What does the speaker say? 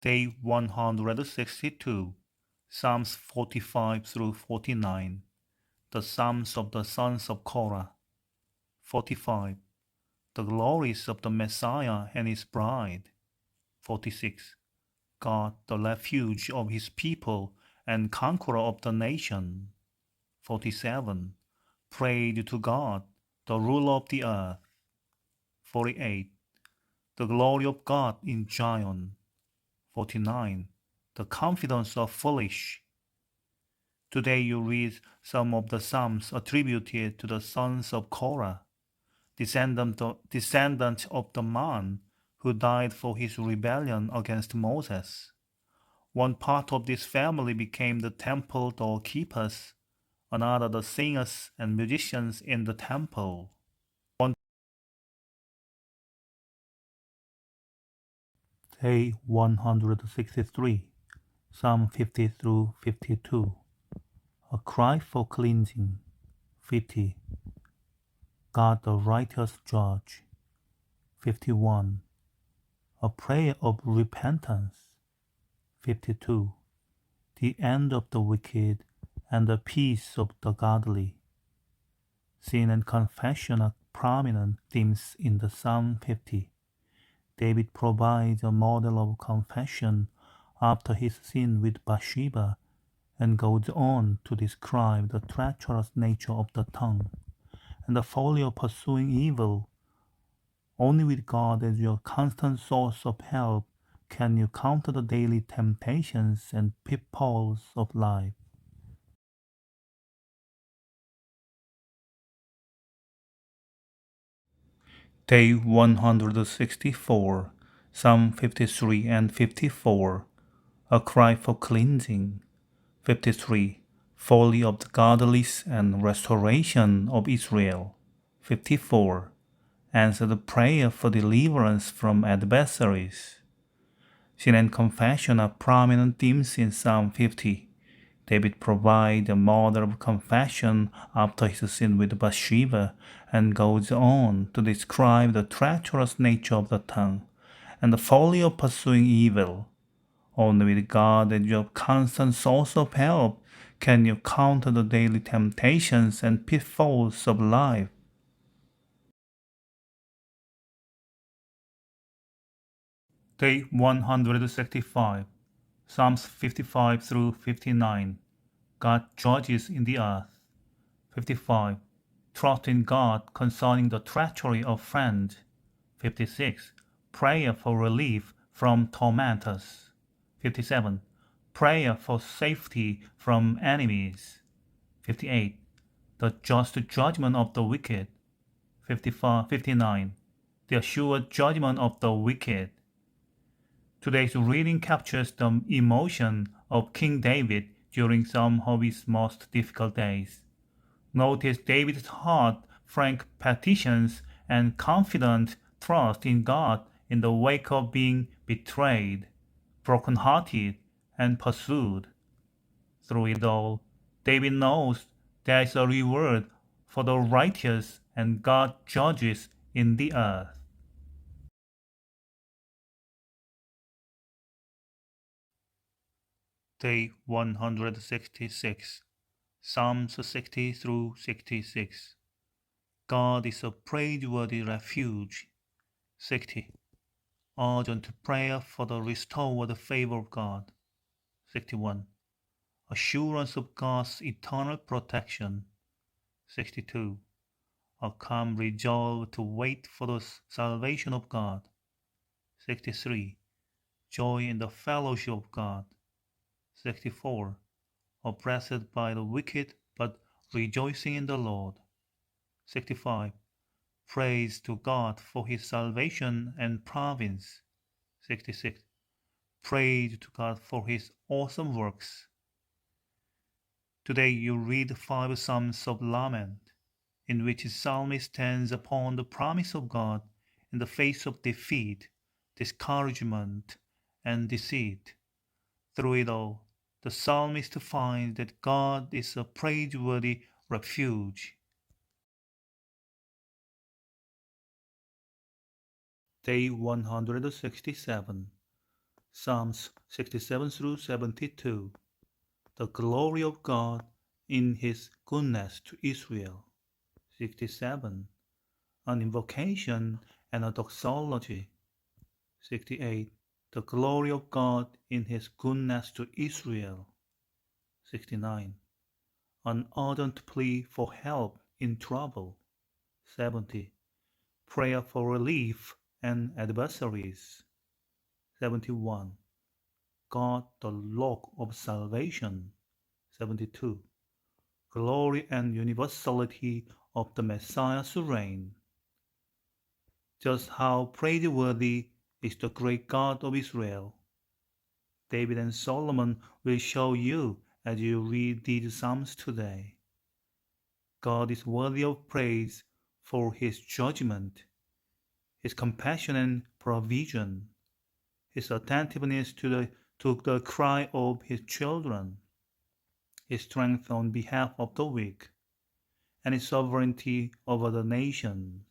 Day 162, Psalms 45 through 49, the Psalms of the sons of Korah. 45. The glories of the Messiah and his bride. 46. God, the refuge of his people and conqueror of the nation. 47. Praise to God, the ruler of the earth. 48. The glory of God in Zion. 49. The confidence of foolish. Today you read some of the psalms attributed to the sons of Korah, descendant of the man who died for his rebellion against Moses. One part of this family became the temple doorkeepers, another the singers and musicians in the temple. Day 163, Psalm 50 through 52. A cry for cleansing. 50. God the righteous judge. 51. A prayer of repentance. 52. The end of the wicked and the peace of the godly. Sin and confession are prominent themes in the Psalm 50. David provides a model of confession after his sin with Bathsheba and goes on to describe the treacherous nature of the tongue and the folly of pursuing evil. Only with God as your constant source of help can you counter the daily temptations and pitfalls of life. Day 164, Psalm 53 and 54. A cry for cleansing. 53. Folly of the godless and restoration of Israel. 54. Answered prayer for deliverance from adversaries. Sin and confession are prominent themes in Psalm 50. David provides a model of confession after his sin with Bathsheba and goes on to describe the treacherous nature of the tongue and the folly of pursuing evil. Only with God as your constant source of help can you counter the daily temptations and pitfalls of life. Day 165, Psalms 55 through 59. God judges in the earth. 55. Trust in God concerning the treachery of friends. 56. Prayer for relief from tormentors. 57. Prayer for safety from enemies. 58. The just judgment of the wicked. 59. The assured judgment of the wicked. Today's reading captures the emotion of King David during some of his most difficult days. Notice David's heart, frank petitions, and confident trust in God in the wake of being betrayed, brokenhearted, and pursued. Through it all, David knows there is a reward for the righteous and God judges in the earth. Day 166, Psalms 60 through 66. God is a praiseworthy refuge. 60. Urgent prayer for the restored favor of God. 61. Assurance of God's eternal protection. 62. A calm resolve to wait for the salvation of God. 63. Joy in the fellowship of God. 64. Oppressed by the wicked, but rejoicing in the Lord. 65. Praise to God for his salvation and providence. 66. Praise to God for his awesome works. Today you read 5 Psalms of Lament, in which the psalmist stands upon the promise of God in the face of defeat, discouragement, and deceit. Through it all, the psalmist finds that God is a praiseworthy refuge. Day 167, Psalms 67 through 72. The glory of God in His goodness to Israel. 67. An invocation and a doxology. 68. The glory of God in His goodness to Israel. 69. An ardent plea for help in trouble. 70. Prayer for relief and adversaries. 71. God the rock of salvation. 72. Glory and universality of the Messiah's reign. Just how praiseworthy is the great God of Israel. David and Solomon will show you as you read these Psalms today. God is worthy of praise for His judgment, His compassion and provision, His attentiveness to the cry of His children, His strength on behalf of the weak, and His sovereignty over the nations.